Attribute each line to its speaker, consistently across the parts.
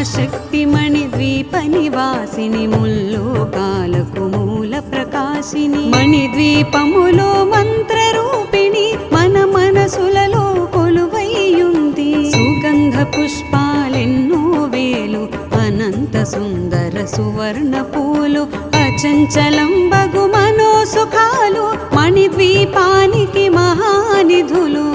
Speaker 1: మహాశక్తిమణి ద్వీప నివాసిని ముల్లోకాలకు మూల ప్రకాశిని మణిద్వీపములో మంత్రరూపిణి మన మనసులలో కొలువైయుంది సుగంధ పుష్పాలెన్నో వేలు అనంత సుందర సువర్ణ పూలు అచంచలం బగు మనోసుఖాలు మణిద్వీపానికి మహానిధులు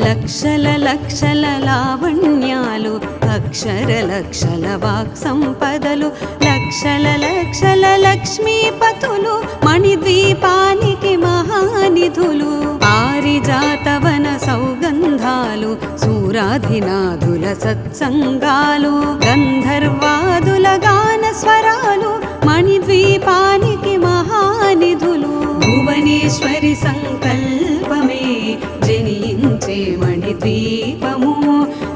Speaker 1: లక్షల లక్షల లావణ్యాలు అక్షర లక్షల వాక్ సంపదలు లక్షల లక్షల లక్ష్మీపతులు మణిద్వీపానికి మహానిధులు పారిజాతవన సౌగంధాలు సూరాధినాథుల సత్సంగాలు గంధర్వాదుల గాన స్వరాలు మణిద్వీపానికి మహానిధులు భువనేశ్వరి సంకల్పమే జనించే మణిద్వీపము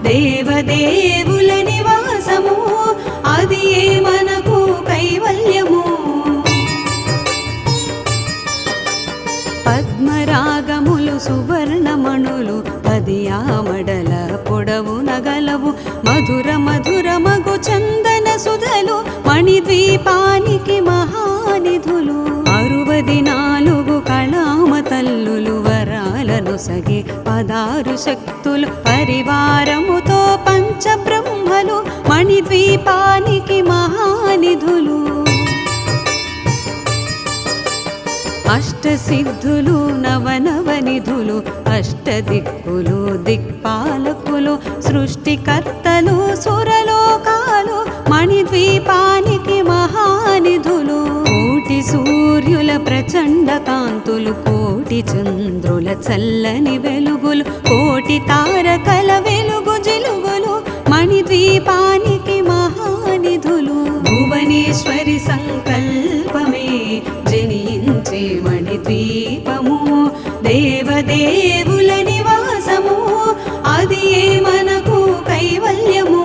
Speaker 1: దేవదేవుల నివాసము అది ఏ మనకు కైవల్యము పద్మరాగములు సువర్ణమణులు పదియామడల పొడవు నగలవు మధుర మధుర మగు చందన సుధలు మణిద్వీపానికి మహానిధులు 64 కళామ తల్లులు వరాలను సగి 16 శక్తులు పరివారముతో పంచబ్రహ్మలు మణిద్వీపానికి మహానిధులు అష్టసిద్ధులు నవనవనిధులు అష్టదిక్కులు దిక్పాలకులు సృష్టికర్తలు సురలోకాలు మణిద్వీపానికి మహానిధులు కోటి సూర్యుల ప్రచండ కాంతులు కోటి చంద్రుల చల్లని వెలుగులు కోటి తారకల వెలుగు జిలుగులు మణిద్వీపానికి మహానిధులు భువనేశ్వరి సంకల్పమే జనించే మణిద్వీపము దేవదేవుల నివాసము అది ఏ మనకు కైవల్యము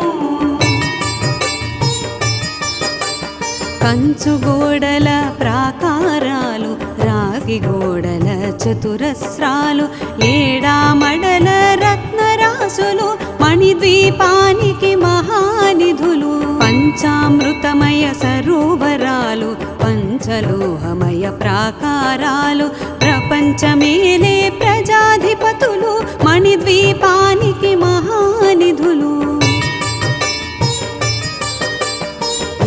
Speaker 1: కంచు గోడల ప్రాకారాలు రాగి గోడల చతురస్రాలు ఏడామడల రత్నరాసులు మణిద్వీపానికి మహానిధులు పంచామృతమయ సరోవరాలు పంచలోహమయ ప్రాకారాలు ప్రపంచమేలే ప్రజాధిపతులు మణిద్వీపానికి మహానిధులు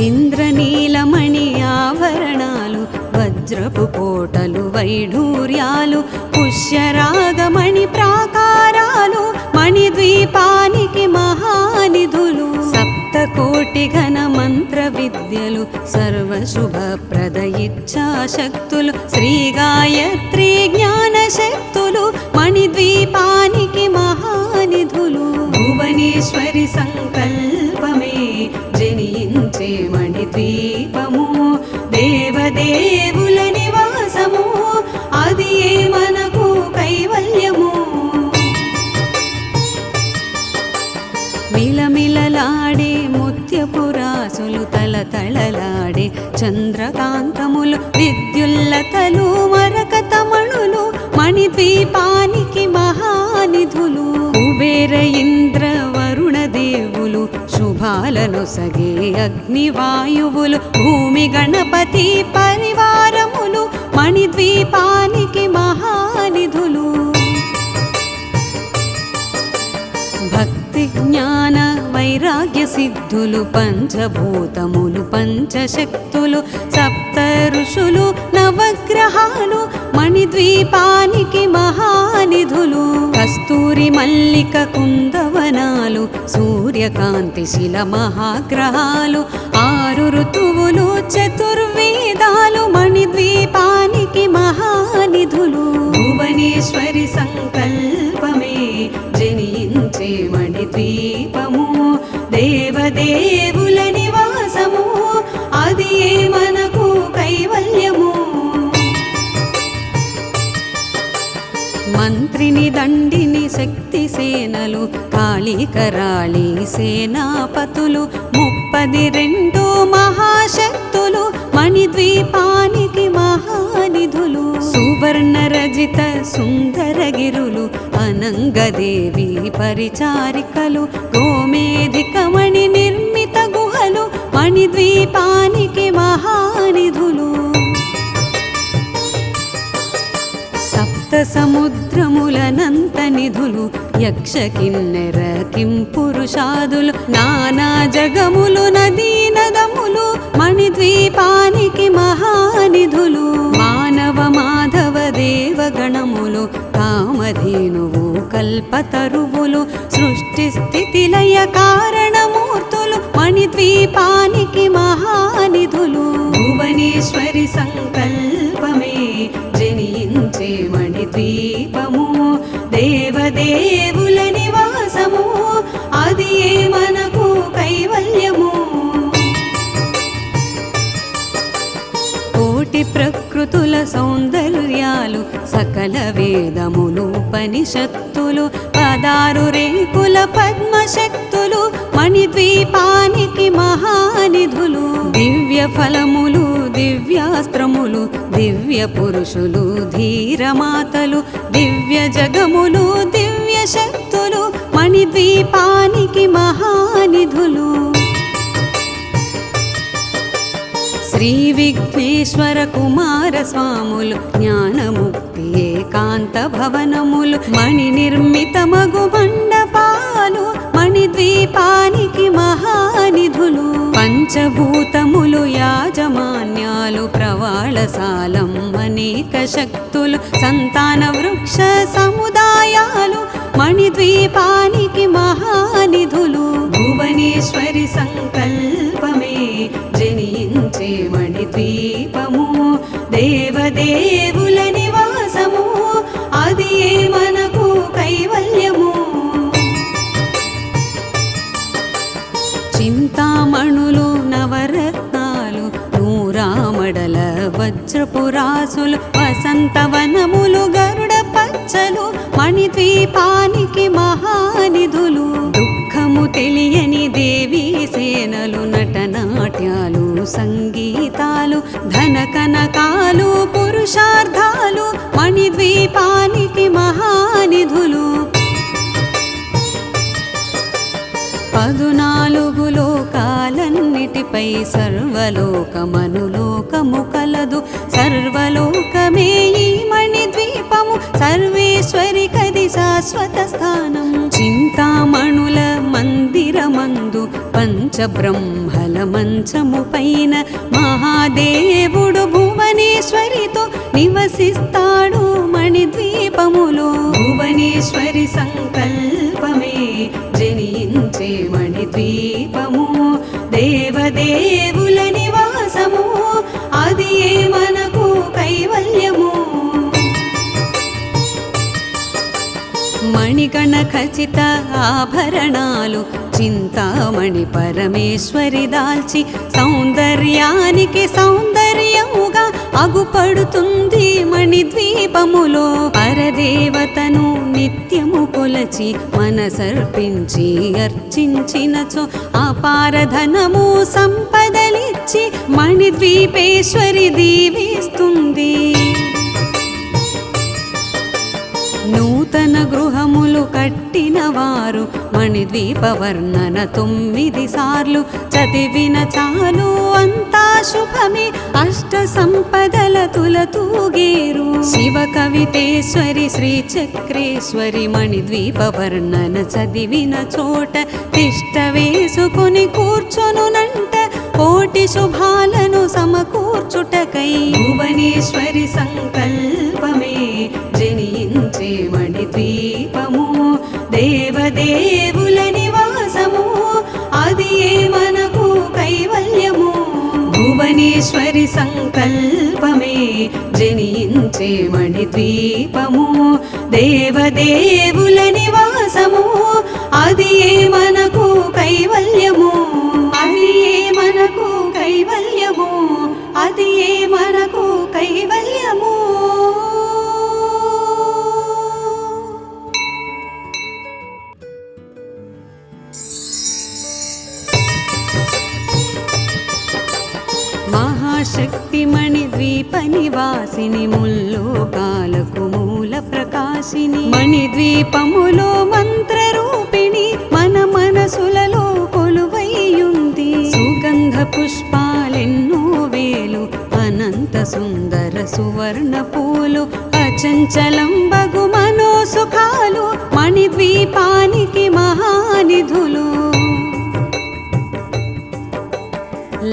Speaker 1: ఇంద్రనీలమణి ఆభరణాలు వజ్రపు కోటలు వైఢూర్యాలు పుష్యరాగమణి ప్రాకారాలు మణిద్వీపానికి మహానిధులు సప్తకోటి ఘన మంత్ర విద్యలు సర్వశుభప్రద ఇచ్ఛాశక్తులు శ్రీ గాయత్రి జ్ఞాన శక్తులు మణిద్వీపానికి మహానిధులు భువనేశ్వరి సంకల్పమే జనించే మణిద్వీపము దేవదేవుల నివాసము అది ఏ మనకు కైవల్యము మిలమిలలాడే ముత్యపురాసులు తలతళలాడే చంద్రకాంతములు విద్యుల్లతలు మరకతమణులు మణిద్వీపానికి మహానిధులు కుబేర ఇంద్ర వరుణ దేవులు శుభాలను సగే అగ్నివాయువులు భూమి గణపతి పరివారములు మణిద్వీపానికి మహానిధులు భక్తి జ్ఞాన వైరాగ్య సిద్ధులు పంచభూతములు పంచశక్తులు సప్త ఋషులు నవగ్రహాలు మణిద్వీపానికి మహానిధులు కస్తూరి మల్లిక కుందవనాలు సూర్యకాంతి శిల మహాగ్రహాలు 6 ఋతువులు చతుర్వేదాలు మణిద్వీపానికి మహానిధులు భువనేశ్వరి సంకల్పమే జనించే మణిద్వీపము దేవదేవుల నివాసము అది ఏ మనకు కైవల్యము మంత్రిని దండిని శక్తి సేనలు కాళికరాళి సేనాపతులు 32 మహాశక్తులు మణిద్వీపానికి మహానిధులు సువర్ణ రజిత సుందరగిరులు అనంత గంగదేవి పరిచారికలు గోమేధికమణి నిర్మిత గుహలు మణిద్వీపానికి మహానిధులు సప్త సముద్రములనంత నిధులు యక్ష కిన్నెర కింపురుషాదులు నానా జగములు నదీ నదములు మణిద్వీపానికి మహానిధులు మానవ మాధవ దేవగణములు కామధేనువు కల్పతరువులు సృష్టి స్థితి లయ కారణమూర్తులు మణిద్వీపానికి మహానిధులు భువనేశ్వరి సంకల్పమే జనించే మణిద్వీపము దేవదేవుల నివాసము అది మనకు కైవల్యము కోటి ప్రకృతుల సౌందర్యాలు సకల వేదములు ఉపనిషత్తులు 16 రేకుల పద్మశక్తులు మణిద్వీపానికి మహానిధులు దివ్య ఫలములు దివ్యాస్త్రములు దివ్య పురుషులు ధీరమాతలు దివ్య జగములు దివ్య శక్తులు మణిద్వీపానికి మహానిధులు శ్రీ విఘ్నేశ్వర కుమార స్వాములు జ్ఞానముక్తి ఏకాంత భవనములు మణి నిర్మిత మగు మండపాలు మణిద్వీపానికి మహానిధులు పంచభూతములు యాజమాన్యాలు ప్రవాళశాలం అనేక శక్తులు సంతాన వృక్ష సముదాయాలు మణిద్వీపానికి మహానిధులు భువనేశ్వరి సంకల్పమే జనించే మణిద్వీపము దేవదేవుల నివాసము అది మనకు కైవల్యము చింతామణులు నవరత్నాలు నూరామడల వజ్రపురాసులు వసంతవనములు గరుడ పచ్చలు మణిద్వీపానికి మహానిధులు దుఃఖము తెలియని దేవీ సేనలు నటనాట్యాలు సంగీతాలు ధన కనకాలు పురుషార్థాలు మణిద్వీపానికి మహానిధులు 14 లోకాలన్నిటిపై సర్వలోకమనులోకము కలదు సర్వలోకమే ఈ మణిద్వీపము సర్వేశ్వరి కది శాశ్వత స్థానం చింతామణుల మందిరమందు పంచబ్రహ్మల మంచము పైన మహాదేవుడు భువనేశ్వరితో నివసిస్తాడు మణిద్వీపములో భువనేశ్వరి సంకల్పమే జనించే మణిద్వీపము దేవదేవుల నివాసము అది మనకు కైవల్యము మణిగణ ఖచిత ఆభరణాలు చింతామణి పరమేశ్వరి దాల్చి సౌందర్యానికి సౌందర్యముగా అగుపడుతుంది మణిద్వీపములో పరదేవతను నిత్యము కొలచి మనసర్పించి అర్చించినచో అపారధనము సంపదలిచ్చి మణిద్వీపేశ్వరి దీవిస్తుంది నూతన గృహములు కట్టిన వారు మణిద్వీప వర్ణన 9 సార్లు చదివిన చాలు అంతా శుభమే అష్ట సంపదల తులతూగేరు శివ కవితేశ్వరి శ్రీ చక్రేశ్వరి మణిద్వీప వర్ణన చదివిన చోట తిష్ట వేసుకుని కూర్చొనునంట కోటి శుభాలను సమకూర్చుటకై భువనేశ్వరి సంకల్పమే జనించే మణిద్వీపము దేవదేవుల నివాసము అది మనకు కైవల్యము భువనేశ్వరి సంకల్పమే జనించే మణిద్వీపము దేవదేవుల నివాసము అది మనకు కైవల్యము అది మనకు కైవల్యము అది మనకు కైవల్యము మహాశక్తి మణిద్వీప నివాసిని ముల్లోకాలకు మూల ప్రకాశ వాసిని మణిద్వీపములో మంత్రరూపిణి మన మనసులలో కొలువైయుంది సుగంధ పుష్పాలెన్నో వేలు అనంత సుందర సువర్ణ పూలు అచంచలం బగు మనోసుఖాలు మణిద్వీపానికి మహానిధులు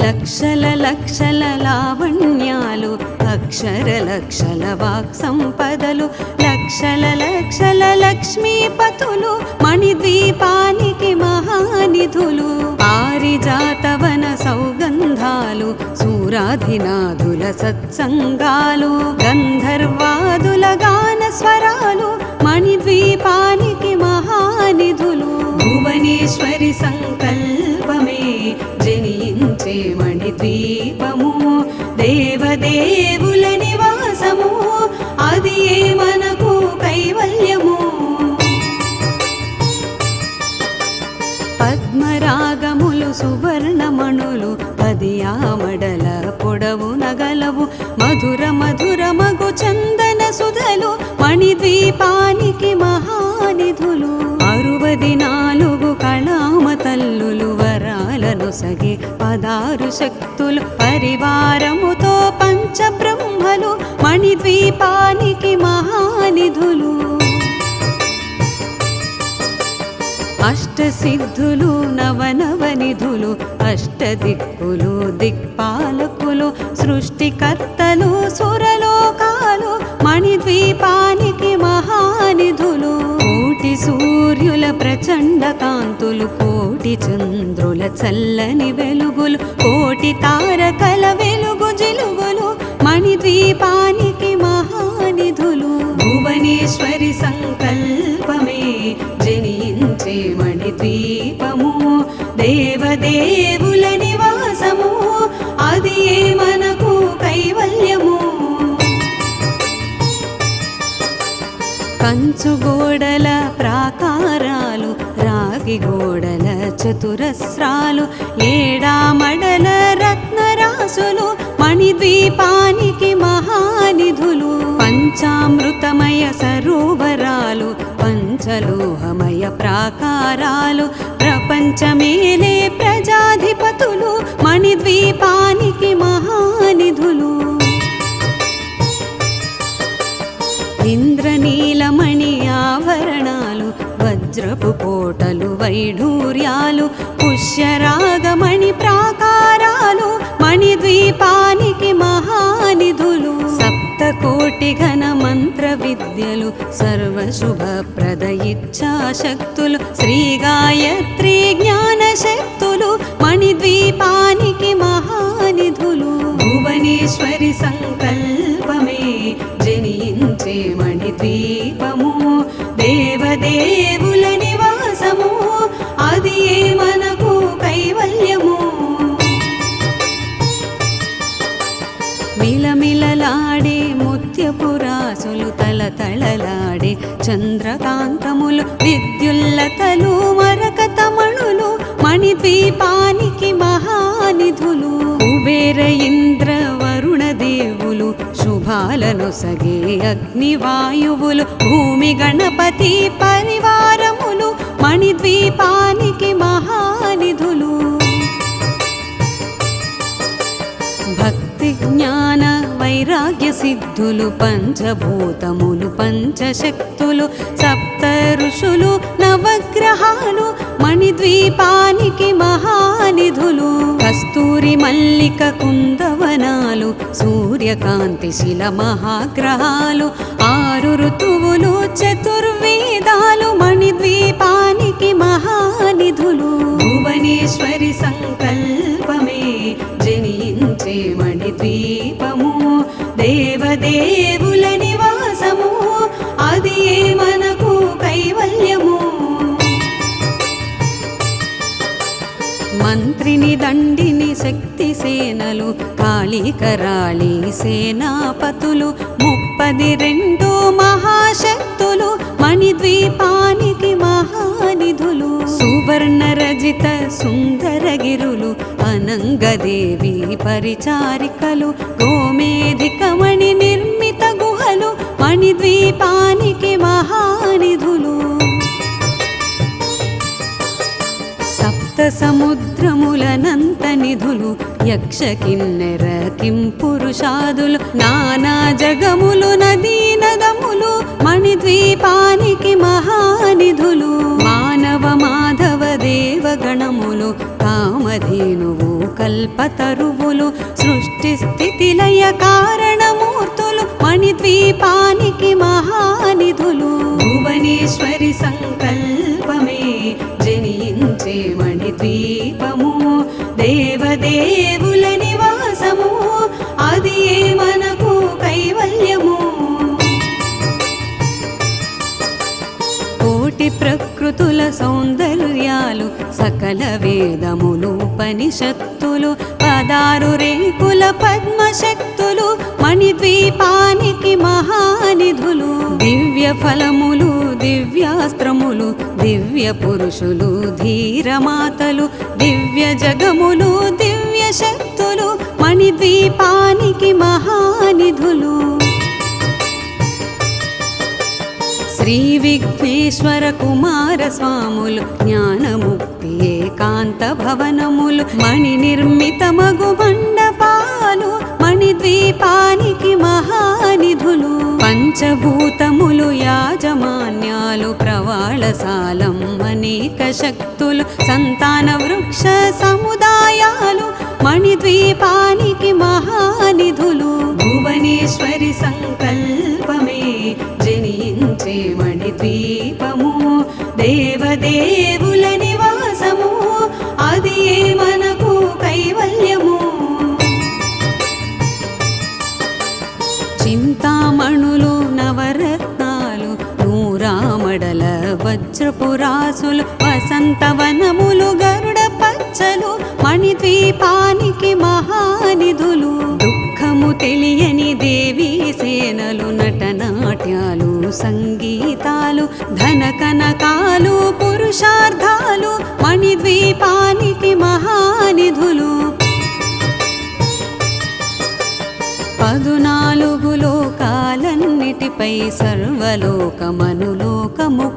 Speaker 1: లక్షల లక్షల లావణ్యాలు అక్షర లక్షల వాక్ సంపదలు లక్షల లక్షల లక్ష్మీపతులు మణిద్వీపానికి మహానిధులు పారిజాతవన సౌగంధాలు సూరాధినాథుల సత్సంగాలు గంధర్వాదుల గాన స్వరాలు మణిద్వీపానికి మహానిధులు భువనేశ్వరి సంకల్పమే జనించే మణిద్వీపము దేవదేవుల నివాసము అది మనకు కైవల్యము పద్మరాగములు సువర్ణమణులు పదియామడల పొడవు నగలవు మధుర మధుర మగు చందన సుధలు మణిద్వీపానికి మహానిధులు 64 కళామ తల్లులు వరాలను సగి 16 శక్తులు పరివారముతో పంచబ్రహ్మలు మణిద్వీపానికి మహానిధులు అష్టసిద్ధులు నవనవనిధులు అష్టదిక్కులు దిక్పాలకులు సృష్టికర్తలు సురలోకాలు మణిద్వీపానికి మహానిధులు కోటి సూర్యుల ప్రచండ కాంతులు కోటి చంద్రుల చల్లని వెలుగులు కోటి తారకల వెలుగు జిలుగులు మణిద్వీపానికి మహానిధులు భువనేశ్వరి సంకల్పమే జనించే మణిద్వీపము దేవదేవుల నివాసము అది మనకు కైవల్యము కంచు గోడల ప్రాకారాలు రాగి గోడల చతురస్రాలు ఏడామడల రత్నరాసులు మణిద్వీపానికి మహానిధులు పంచామృతమయ సరోవరాలు పంచలోహమయ ప్రాకారాలు ప్రపంచమేలే ప్రజాధిపతులు మణిద్వీపానికి మహానిధులు ఇంద్రనీలమణి ఆభరణాలు వజ్రపు కోటలు వైఢూర్యాలు పుష్యరాగమణి ప్రాకారాలు మణిద్వీపానికి మహానిధులు సప్తకోటి ఘన మంత్ర విద్యలు సర్వశుభప్రద ఇచ్ఛాశక్తులు శ్రీ గాయత్రి జ్ఞాన శక్తులు మణిద్వీపానికి మహానిధులు భువనేశ్వరి సంకల్పమే జనించే మణిద్వీపము దేవదేవుల నివాసము అది మనకు కైవల్యము మిలమిలలాడే ముత్యపురాసులు తలతళలాడే చంద్రకాంతములు విద్యుల్లతలు మరకతమణులు మణిద్వీపానికి మహానిధులు కుబేర ఇంద్ర వరుణ దేవులు శుభాలను సగే అగ్నివాయువులు భూమి గణపతి పరివారములు మణిద్వీపానికి మహానిధులు భక్తి జ్ఞాన వైరాగ్య సిద్ధులు పంచభూతములు పంచశక్తులు సప్త ఋషులు నవగ్రహాలు మణిద్వీపానికి మహానిధులు కస్తూరి మల్లిక కుందవనాలు సూర్యకాంతి శిల మహాగ్రహాలు 6 ఋతువులు చతుర్వేదాలు మణిద్వీపానికి మహానిధులు భువనేశ్వరి సంకల్పమే జనించే మణిద్వీపము దేవదేవుల నివాసము అది మనకు కైవల్యము మంత్రిని దండిని శక్తి సేనలు కాళికరాళి సేనాపతులు 32 మహాశక్తులు మణిద్వీపానికి మహానిధులు సువర్ణ రజిత సుందరగిరులు అనంగదేవి పరిచారికలు గోమేధికమణి నిర్మిత గుహలు మణిద్వీపానికి మహా సముద్రములనంత నిధులు యక్ష కిన్నెర కింపురుషాదులు నానా జగములు నదీ నదములు మణిద్వీపానికి మహానిధులు మానవ మాధవ దేవగణములు కామధేనువు కల్పతరువులు సృష్టి స్థితి లయ కారణమూర్తులు మణిద్వీపానికి మహానిధులు భువనేశ్వరి సంకల్పమే జనించే మణిద్వీపము దేవదేవుల నివాసము అది మనకు కైవల్యము కోటి ప్రకృతుల సౌందర్యాలు సకల వేదములు ఉపనిషత్తులు 16 రేకుల పద్మశక్తులు మణిద్వీపానికి మహానిధులు దివ్య ఫలములు దివ్యాస్త్రములు దివ్య పురుషులు ధీరమాతలు దివ్య జగములు దివ్య శక్తులు మణిద్వీపానికి మహానిధులు శ్రీ విఘ్నేశ్వర కుమార స్వాములు జ్ఞానముక్తి ఏకాంత భవనములు మణి నిర్మితమగు మండపాలు మణిద్వీపానికి మహానిధులు పంచభూతములు యాజమాన్యాలు ప్రవాళశాలం అనేక శక్తులు సంతాన వృక్ష సముదాయాలు మణిద్వీపానికి మహానిధులు భువనేశ్వరి సంకల్పమే జనించే మణిద్వీపము దేవదేవుల నివాసము అది మనకు కైవల్యము చింతామణులు నవరత్నాలు నూరామడల వజ్రపురాసులు వసంతవనములు గరుడ పచ్చలు మణిద్వీపానికి మహానిధులు దుఃఖము తెలియని దేవీ సేనలు నటనాట్యాలు సంగీతాలు ధన కనకాలు పురుషార్థాలు మణిద్వీపానికి మహానిధులు 14 లోకాలన్నిటిపై సర్వలోకమనులోకము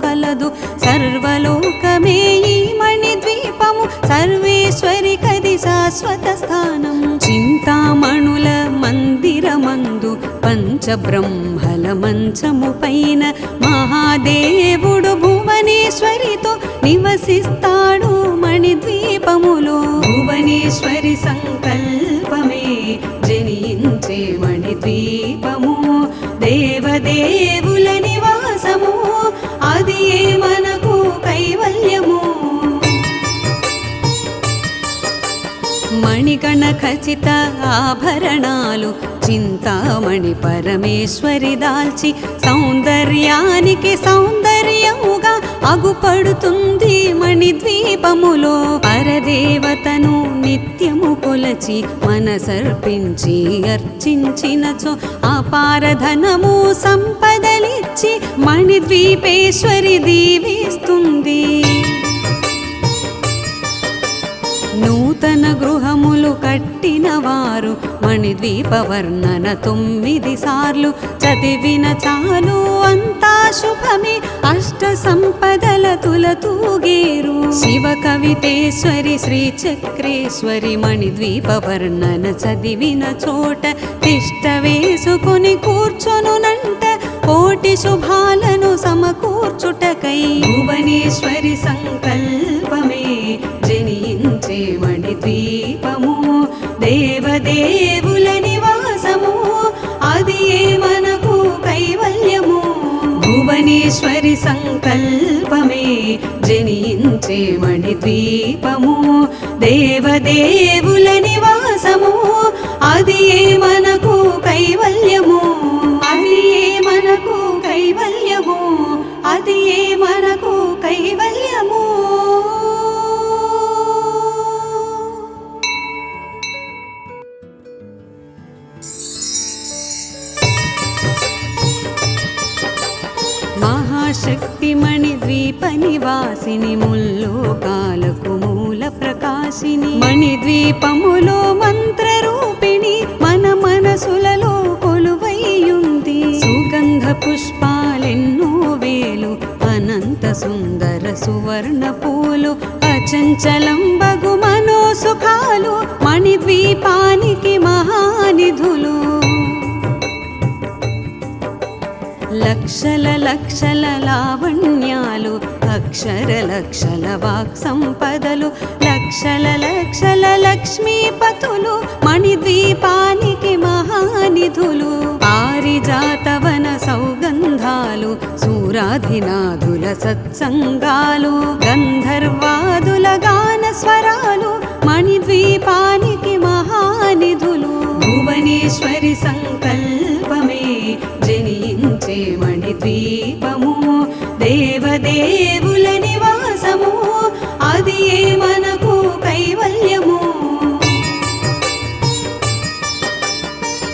Speaker 1: కలదు సర్వలోకమే ఈ మణిద్వీపము సర్వేశ్వరి కది శాశ్వత స్థానం చింతామణుల మందిరమందు పంచబ్రహ్మల మంచము పైన మహాదేవుడు భువనేశ్వరితో నివసిస్తాడు మణిద్వీపములో భువనేశ్వరి సంకల్పమే జనించే మణిద్వీపము దేవదేవుల నివాసము అది మనకు కైవల్యము మణిగణ ఖచిత ఆభరణాలు చింతామణి పరమేశ్వరి దాల్చి సౌందర్యానికి సౌందర్యముగా అగుపడుతుంది మణిద్వీపములో పరదేవతను నిత్యము కొలచి మనసర్పించి అర్చించినచో అపారధనము సంపదలిచ్చి మణిద్వీపేశ్వరి దీవిస్తుంది నూతన గృహములు కట్టిన వారు మణిద్వీప వర్ణన 9 సార్లు చదివిన చాలు అంతా శుభమే అష్ట సంపదల తులతూగేరు శివ కవితేశ్వరి శ్రీ చక్రేశ్వరి మణిద్వీప వర్ణన చదివిన చోట తిష్ట వేసుకుని కూర్చొనునంట కోటి శుభాలను సమకూర్చుటకై భువనేశ్వరి సంకల్పమే జనించే మణిద్వీపము దేవదేవుల నివాసము అది మనకు కైవల్యము భువనేశ్వరి సంకల్పమే జనించే మణిద్వీపము దేవదేవుల నివాసము అది మనకు కైవల్యము అది మనకు కైవల్యము అది మనకు కైవల్యము మహాశక్తి మణిద్వీప నివాసిని ముల్లోకాలకు మూల ప్రకాశిని మణిద్వీపములో మంత్రరూపిణి మన మనసులలో కొలువైయుంది సుగంధ పుష్పాలెన్నో వేలు అనంత సుందర సువర్ణ పూలు అచంచలంబగు మనోసుఖాలు మణిద్వీపానికి మహానిధులు. లక్షల లక్షల లావణ్యాలు అక్షర లక్షల వాక్ సంపదలు లక్షల లక్షల లక్ష్మీపతులు మణిద్వీపానికి మహానిధులు. పారిజాతవన సౌగంధాలు సూరాధినాథుల సత్సంగాలు గంధర్వాదుల గాన స్వరాలు మణిద్వీపానికి మహానిధులు. భువనేశ్వరి సంకల్పమే జనించే మణిద్వీపము దేవదేవుల నివాసము అది ఏ మనకు కైవల్యము.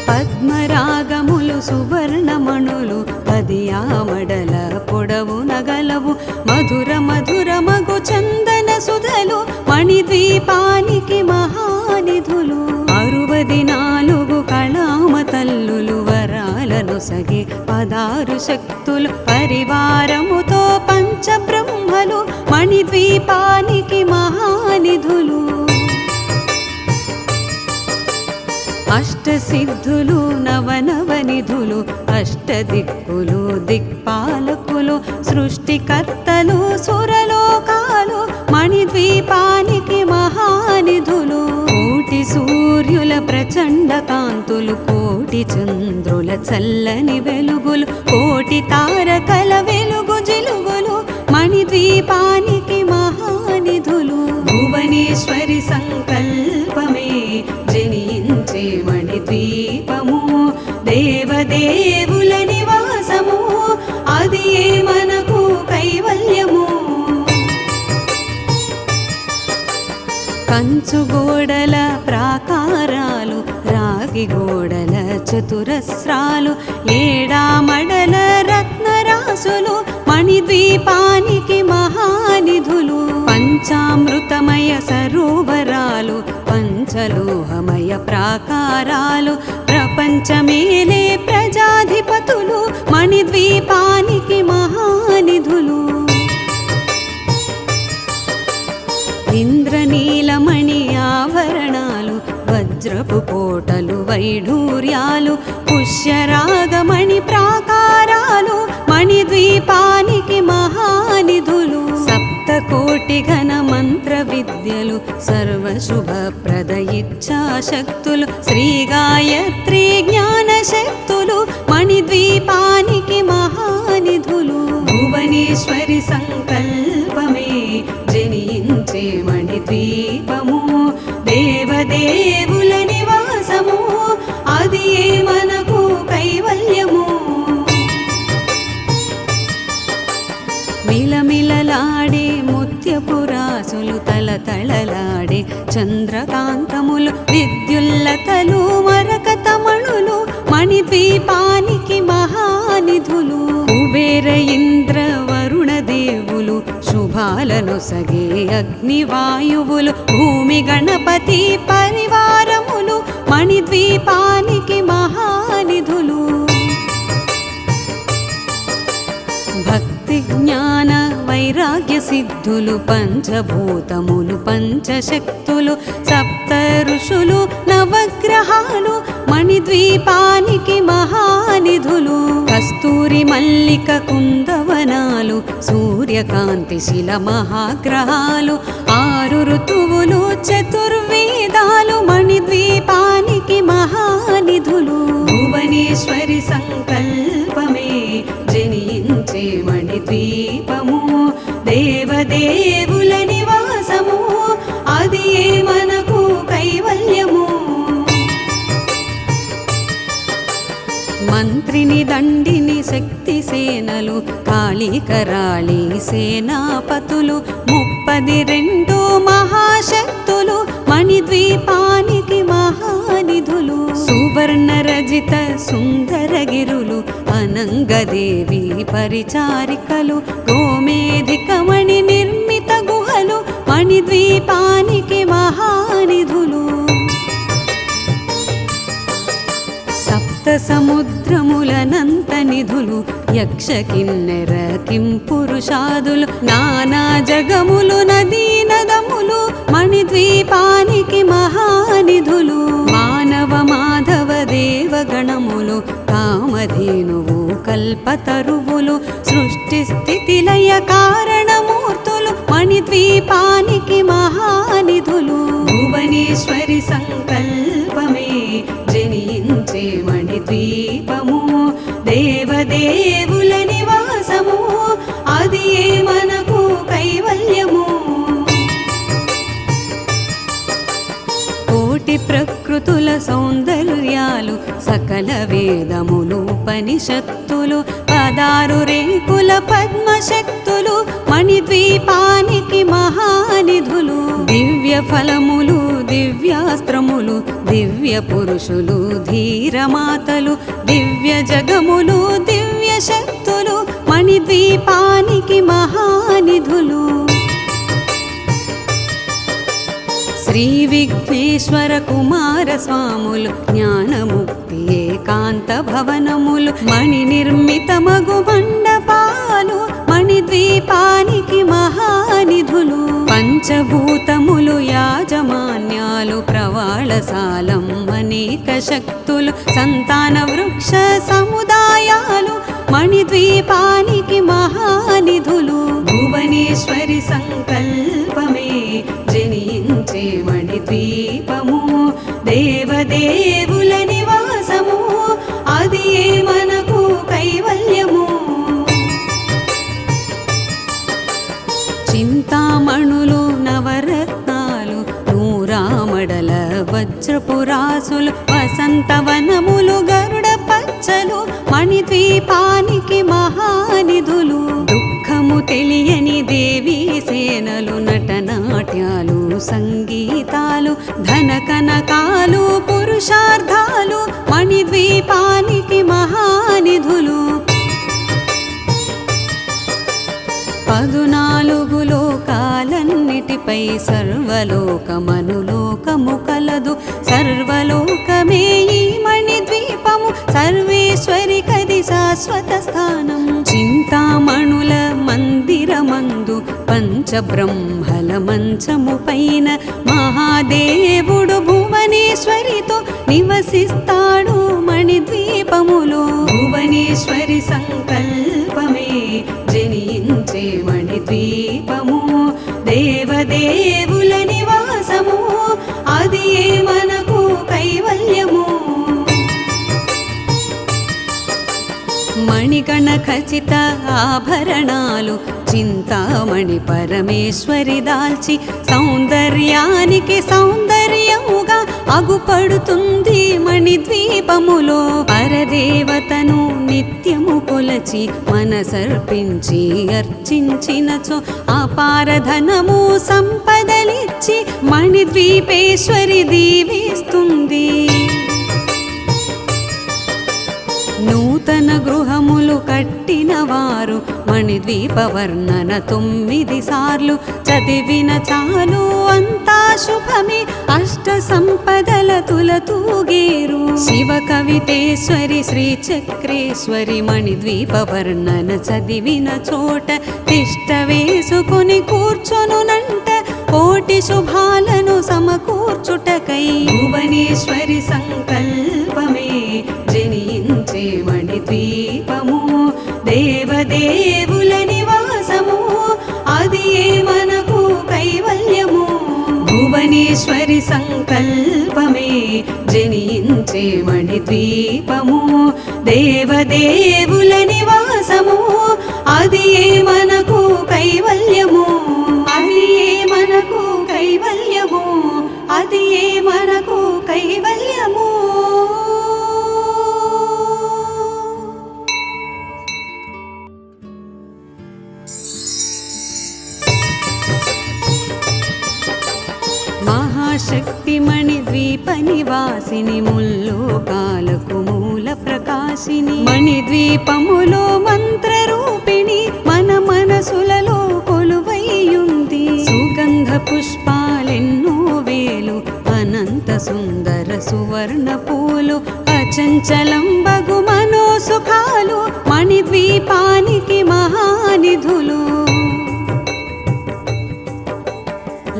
Speaker 1: పద్మరాగములు సువర్ణమణులు పదియామడల పొడవు నగలవు మధుర మధుర మగు చందన సుధలు మణిద్వీపానికి మహానిధులు. 64 కళామ తల్లులు వరాలను సగి 16 శక్తులు పరివారముతో పంచబ్రహ్మలు మణిద్వీపానికి మహానిధులు. అష్టసిద్ధులు నవనవనిధులు అష్టదిక్కులు దిక్పాలకులు సృష్టికర్తలు సురలోకాలు మణిద్వీపానికి మహానిధులు. కోటి సూర్యుల ప్రచండ కాంతులు కోటి చంద్రుల చల్లని వెలుగులు కోటి తారకల వెలుగు జిలుగులు మణిద్వీపానికి మహానిధులు. భువనేశ్వరి సంకల్పమే జనించే మణిద్వీపము దేవదేవుల నివాసము అది ఏ మనకు కైవల్యము. కంచు గోడల ప్రాకారాలు రాగి గోడల చతురస్రాలు ఏడామడల రత్నరాసులు మణిద్వీపానికి మహానిధులు. పంచామృతమయ సరోవరాలు పంచలోహమయ ప్రాకారాలు ప్రపంచమేలే ప్రజాధిపతులు మణిద్వీపానికి మహానిధులు. ఇంద్రనీలమణి ఆభరణాలు వజ్రపు కోటలు వైఢూర్యాలు పుష్యరాగమణి ప్రాకారాలు మణిద్వీపానికి మహానిధులు. సప్తకోటి ఘన మంత్ర విద్యలు సర్వశుభప్రద ఇచ్ఛాశక్తులు శ్రీ గాయత్రి జ్ఞాన శక్తులు మణిద్వీపానికి మహానిధులు. భువనేశ్వరి సంకల్పమే జనించే మణిద్వీపము దేవదేవుల నివాసము అది ఏ మనకు కైవల్యము. మిలమిలలాడే ముత్యపురాసులు తలతళలాడే చంద్రకాంతములు విద్యుల్లతలు మరకతమణులు మణిద్వీపానికి మహానిధులు. కుబేర ఇంద్ర వరుణ దేవులు శుభాలను సగే అగ్నివాయువులు భూమి గణపతి పరివారములు మణిద్వీపానికి మహానిధులు. భక్తి జ్ఞాన వైరాగ్య సిద్ధులు పంచభూతములు పంచశక్తులు సప్త ఋషులు నవగ్రహాలు మణిద్వీపానికి మహానిధులు. కస్తూరి మల్లిక కుందవనాలు సూర్యకాంతి శిల మహాగ్రహాలు 6 ఋతువులు చతుర్వేదాలు మణిద్వీపానికి మహానిధులు. భువనేశ్వరి సంకల్పమే జనించే మణిద్వీపము దేవదేవుల నివాసము అది ఏ మనకు కైవల్యము. మంత్రిని దండిని శక్తి సేనలు కాళీకరాళి సేనాపతులు 32 మహాశక్తులు మణిద్వీపానికి మహానిధులు. సువర్ణ రజిత సుందరగిరులు అనంగదేవి పరిచారికలు గోమేధికమణి నిర్మిత గుహలు మణిద్వీపానికి మహానిధులు. సప్త సముద్రములనంత నిధులు యక్ష కిన్నెర కింపురుషాదులు నానా జగములు నదీ నదములు మణిద్వీపానికి మహానిధులు మానవ మాధవ దేవగణములు కామధేనువు కల్పతరువులు సృష్టి స్థితి లయ కారణమూర్తులు మణిద్వీపానికి మహానిధులు భువనేశ్వరి సంకల్పమే జనించే మణిద్వీపము దేవదేవుల నివాసము అది మనకు కైవల్యము కోటి ప్రకృతుల సౌందర్యాలు సకల వేదములు ఉపనిషత్తులు 16 రేకుల పద్మశక్తులు మణిద్వీపానికి మహానిధులు దివ్య ఫలములు దివ్యాస్త్రములు దివ్య పురుషులు ధీరమాతలు దివ్య జగములు దివ్య శక్తులు మణిద్వీపానికి మహానిధులు శ్రీ విఘ్నేశ్వర కుమార స్వాములు జ్ఞానముక్తి ఏకాంత భవనములు మణి నిర్మితమగు మండపాలు మణిద్వీపానికి మహానిధులు పంచభూతములు యాజమాన్యాలు ప్రవాళశాలం అనేక శక్తులు సంతాన వృక్ష సముదాయాలు మణిద్వీపానికి మహానిధులు భువనేశ్వరి సంకల్పమే జనించే మణిద్వీపము దేవదేవుల నివాసము అది మనకు కైవల్యము చింతామణులు నవరత్నాలు నూరామడల వజ్రపురాసులు వసంతవనములు గరుడ పచ్చలు మణిద్వీపానికి మహానిధులు దుఃఖము తెలియని దేవీ సేనలు నటనాట్యాలు సంగీతాలు ధన కనకాలు పురుషార్థాలు మణిద్వీపానికి మహానిధులు 14 లోకాలన్నిటిపై సర్వలోకమనులోకము కలదు సర్వలోకమే ఈ మణిద్వీపము సర్వేశ్వరి కది శాశ్వత స్థానం చింతామణుల మందిరమందు పంచబ్రహ్మల మంచము పైన మహాదేవుడు భువనేశ్వరితో నివసిస్తాడు మణిద్వీపములో భువనేశ్వరి సంకల్పమే జనించే మణిద్వీపము దేవదేవుల నివాసము అది మనకు కైవల్యము మణిగణ ఖచిత ఆభరణాలు చింతామణి పరమేశ్వరి దాల్చి సౌందర్యానికి సౌందర్యముగా అగుపడుతుంది మణిద్వీపములో పరదేవతను నిత్యము కొలచి మనసర్పించి అర్చించినచో అపారధనము సంపదలిచ్చి మణిద్వీపేశ్వరి దీవిస్తుంది నూతన గృహములు కట్టిన వారు మణిద్వీప వర్ణన 9 సార్లు చదివిన చాలు అంతా శుభమే అష్ట సంపదల తులతూగేరు శివ కవితేశ్వరి శ్రీ చక్రేశ్వరి మణిద్వీప వర్ణన చదివిన చోట తిష్ట వేసుకుని కూర్చొనునంట కోటి శుభాలను సమకూర్చుటకై భువనేశ్వరి సంకల్పమే జనించే మణిద్వీపము దేవదేవుల నివాసము అది మనకు కైవల్యము భువనేశ్వరి సంకల్పమే జనించే మణిద్వీపము దేవదేవుల నివాసము అది మనకు కైవల్యము అది మనకు కైవల్యము అది మనకు కైవల్యము మహాశక్తి మణిద్వీప నివాసిని ముల్లోకాలకు మూల ప్రకాశిని మణిద్వీపములో మంత్రరూపిణి మన మనసులలో కొలువైయుంది సుగంధ పుష్పాలెన్నో వేలు అనంత సుందర సువర్ణ పూలు అచంచలం బగు మనోసుఖాలు మణిద్వీపానికి మహానిధులు.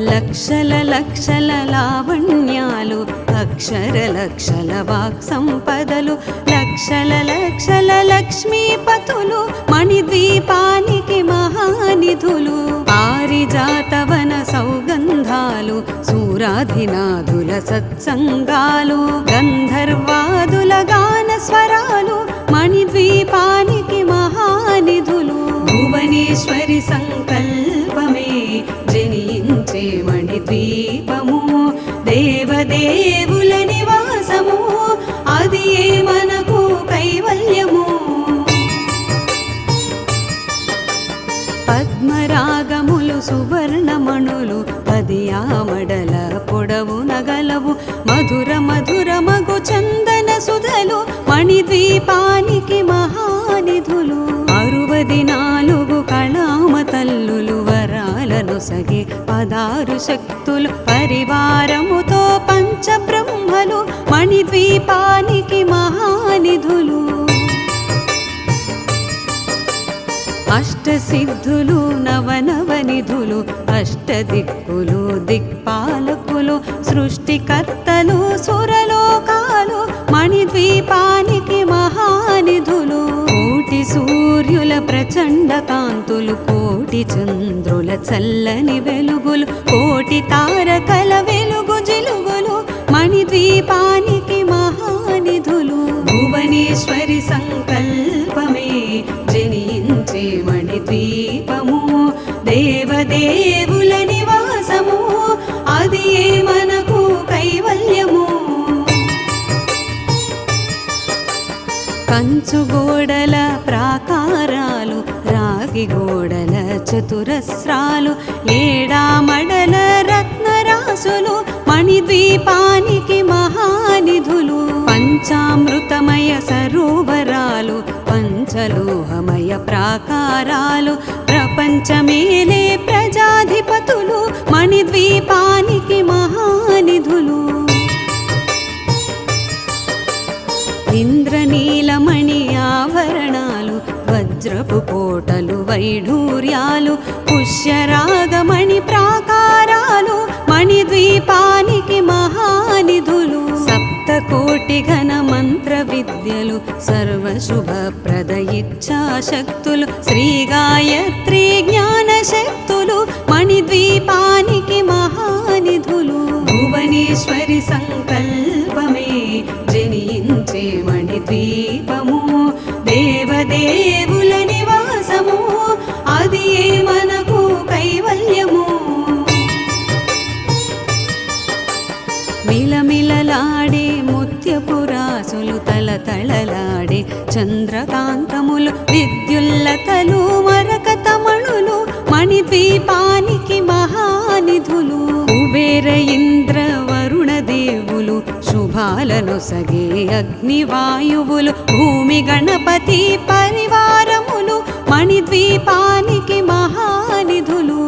Speaker 1: లక్షల లక్షల లావణ్యాలు అక్షర లక్షల వాక్ సంపదలు లక్షల లక్షల లక్ష్మీపతులు మణిద్వీపానికి మహానిధులు. పారిజాతవన సౌగంధాలు సూరాధినాథుల సత్సంగాలు గంధర్వాదుల గాన స్వరాలు మణిద్వీపానికి మహానిధులు. భువనేశ్వరి సంకల్పమే జనించే మణిద్వీపము దేవదేవుల నివాసము అది ఏ మనకు కైవల్యము. పద్మరాగములు సువర్ణమణులు పదియామడల పొడవు నగలవు మధుర మధుర మగు చందన సుధలు మణిద్వీపానికి మహానిధులు. 64 కళామ తల్లులు వరాలను సగి 16 శక్తులు పరివారముతో పంచబ్రహ్మలు మణిద్వీపానికి మహానిధులు. అష్టసిద్ధులు నవనవనిధులు అష్టదిక్కులు దిక్పాలకులు సృష్టికర్తలు సురలోకాలు మణిద్వీపానికి మహానిధులు. కోటి సూర్యుల ప్రచండ కాంతులు కోటి చంద్రుల చల్లని వెలుగులు కోటి తారకల వెలుగు జిలుగులు మణిద్వీపానికి మహానిధులు. భువనేశ్వరి సంకల్పమే జనించే మణిద్వీపము దేవదేవుల నివాసము అది ఏ మనకు కైవల్యము. కంచు గోడల ప్రాకారాలు రాగి గోడల చతురస్రాలు ఏడామడల రత్నరాసులు మణిద్వీపానికి మహానిధులు. పంచామృతమయ సరోవరాలు పంచలోహమయ ప్రాకారాలు ప్రపంచమేలే ప్రజాధిపతులు మణిద్వీపానికి మహానిధులు. ఇంద్రనీలమణి ఆభరణాలు వజ్రపు కోటలు వైఢూర్యాలు పుష్యరాగమణి ప్రాకారాలు మణిద్వీపానికి మహానిధులు. సప్తకోటి ఘన మంత్ర విద్యలు సర్వశుభప్రద ఇచ్ఛాశక్తులు శ్రీ గాయత్రి జ్ఞాన శక్తులు మణిద్వీపానికి మహానిధులు. భువనేశ్వరి సంకల్పమే జనించే మణిద్వీపము దేవదేవుల నివాసము అది ఏ మనకు కైవల్యము. మిలమిలలాడే ముత్యపురాసులు తలతళలాడే చంద్రకాంతములు విద్యుల్లతలు మరకతమణులు మణిద్వీపానికి మహానిధులు. కుబేర ఇంద్ర వరుణ దేవులు శుభాలను సగే అగ్నివాయువులు భూమి గణపతి పరివారములు మణిద్వీపానికి మహానిధులు.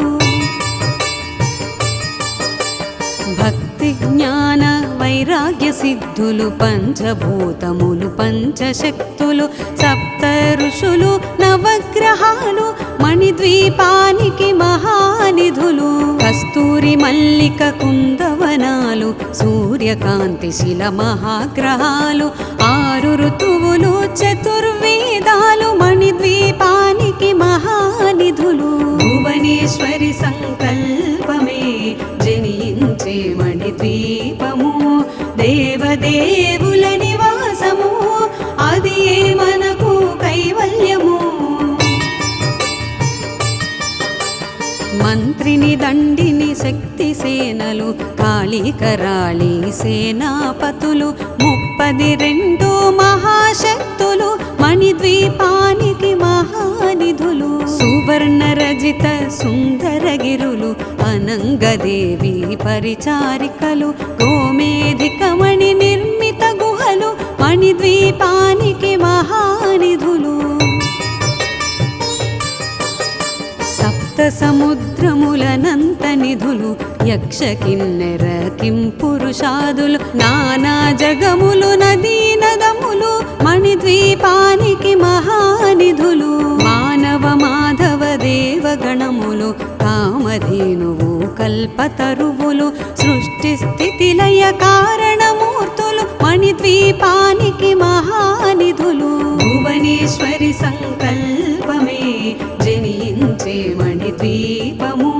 Speaker 1: భక్తి జ్ఞాన వైరాగ్య సిద్ధులు పంచభూతములు పంచశక్తులు సప్త ఋషులు నవగ్రహాలు మణిద్వీపానికి మహానిధులు. కస్తూరి మల్లిక కుందవనాలు సూర్యకాంతి శిల మహాగ్రహాలు 6 ఋతువులు చతుర్వేదాలు మణిద్వీపానికి మహానిధులు. భువనేశ్వరి సంకల్పమే జనించే మణిద్వీపము దేవదేవుల నివాసము అది ఏ మనకు కైవల్యము. మంత్రిని దండిని శక్తి సేనలు కాళీకరాళి సేనాపతులు 32 మహాశక్తులు మణిద్వీపానికి మహానిధులు. సువర్ణ రజిత సుందరగిరులు అనంగదేవి పరిచారికలు గోమేధికమణి నిర్మిత గుహలు మణిద్వీపానికి మహానిధులు. సప్త సముద్రములనంత నిధులు యక్ష కిన్నెర కింపురుషాదులు నానా జగములు నదీ నదములు మణిద్వీపానికి మహానిధులు మానవ మాధవ దేవగణములు కామధేనువు కల్పతరువులు సృష్టి స్థితి లయ కారణమూర్తులు మణిద్వీపానికి మహానిధులు భువనేశ్వరి సంకల్పమే జనించే మణిద్వీపము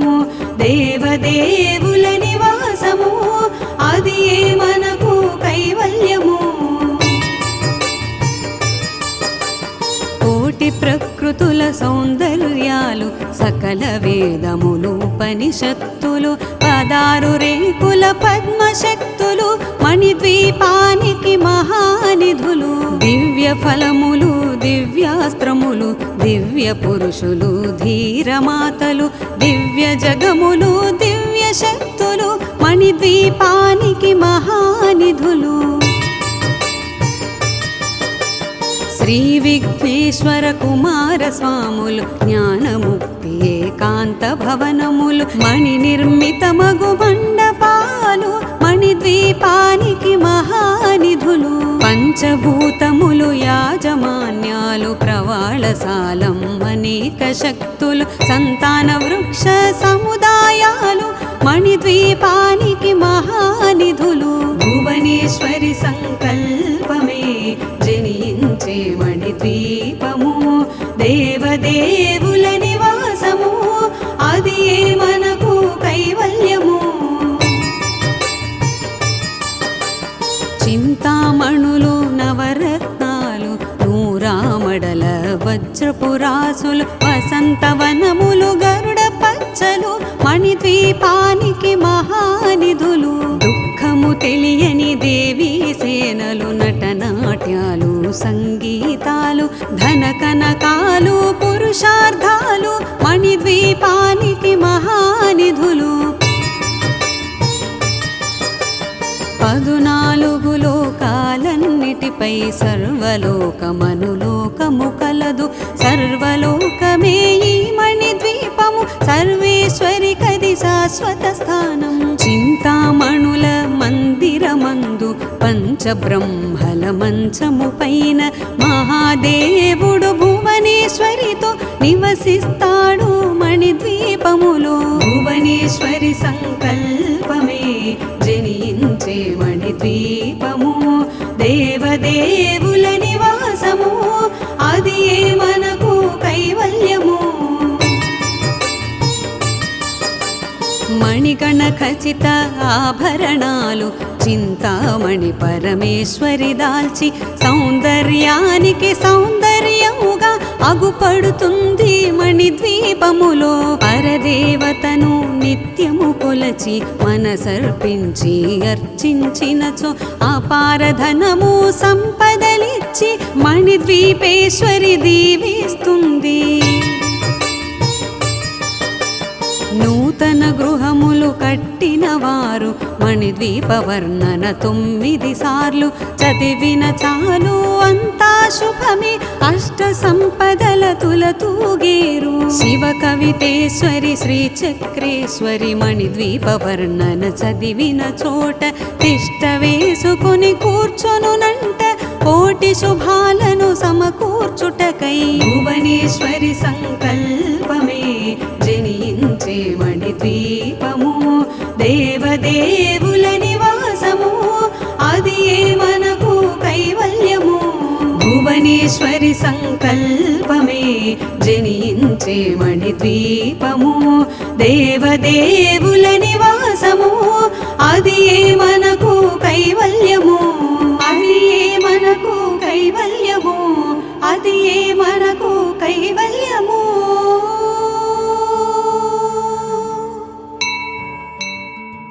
Speaker 1: దేవదేవుల నివాసము అది మనకు కైవల్యము కోటి ప్రకృతుల సౌందర్యాలు సకల వేదములు ఉపనిషత్తులు 16 రేకుల పద్మశక్తులు మణిద్వీపానికి మహానిధులు దివ్య ఫలములు దివ్యాస్త్రములు దివ్య పురుషులు ధీరమాతలు దివ్య జగములు దివ్య శక్తులు మణిద్వీపానికి మహానిధులు శ్రీ విఘ్నేశ్వర కుమార స్వాములు జ్ఞానముక్తి ఏకాంత భవనములు మణి నిర్మితమగు మండపాలు మణిద్వీపానికి మహానిధులు పంచభూతములు యాజమాన్యాలు ప్రవాళశాలం అనేక శక్తులు సంతాన వృక్ష సముదాయాలు మణిద్వీపానికి మహానిధులు భువనేశ్వరి సంకల్పమే జనించే మణిద్వీపము దేవదేవుల నివాసము అది మనకు కైవల్యము చింతామణులు నవరత్నాలు నూరామడల వజ్రపురాసులు వసంతవనములు గరుడ పచ్చలు మణిద్వీపానికి మహానిధులు దుఃఖము తెలియని దేవీ సేనలు నటనాట్యాలు సంగీతాలు ధన కనకాలు పురుషార్థాలు మణిద్వీపానికి మహానిధులు 14 లోకాలన్నిటిపై సర్వలోకమనులోకము కలదు సర్వలోకమే ఈ మణిద్వీపము సర్వేశ్వరి కది శాశ్వత స్థానం చింతామణుల మందిరమందు పంచబ్రహ్మల మంచము పైన మహాదేవుడు భువనేశ్వరితో నివసిస్తాడు మణిద్వీపములో భువనేశ్వరి సంకల్పమే జనించే మణిద్వీపము దేవదేవుల నివాసము అది మనకు కైవల్యము మణిగణ ఖచిత ఆభరణాలు చింతామణి పరమేశ్వరి దాల్చి సౌందర్యానికి సౌందర్యముగా అగుపడుతుంది మణిద్వీపములో పరదేవతను నిత్యము కొలచి మనసర్పించి అర్చించినచో అపారధనము సంపదలిచ్చి మణిద్వీపేశ్వరి దీవిస్తుంది నూతన గృహములు కట్టిన వారు మణిద్వీప వర్ణన 9 సార్లు చదివిన చాలు అంతా శుభమే అష్ట సంపదల తులతూగేరు శివ కవితేశ్వరి శ్రీ చక్రేశ్వరి మణిద్వీప వర్ణన చదివిన చోట తిష్ట వేసుకుని కూర్చొనునంట కోటి శుభాలను సమకూర్చుటకై భువనేశ్వరి సంకల్పమే జనించే మణిద్వీపము దేవదేవుల నివాసము అది మనకు కైవల్యము భువనేశ్వరి సంకల్పమే జనించే మణిద్వీపము దేవదేవుల నివాసము అది మనకు కైవల్యము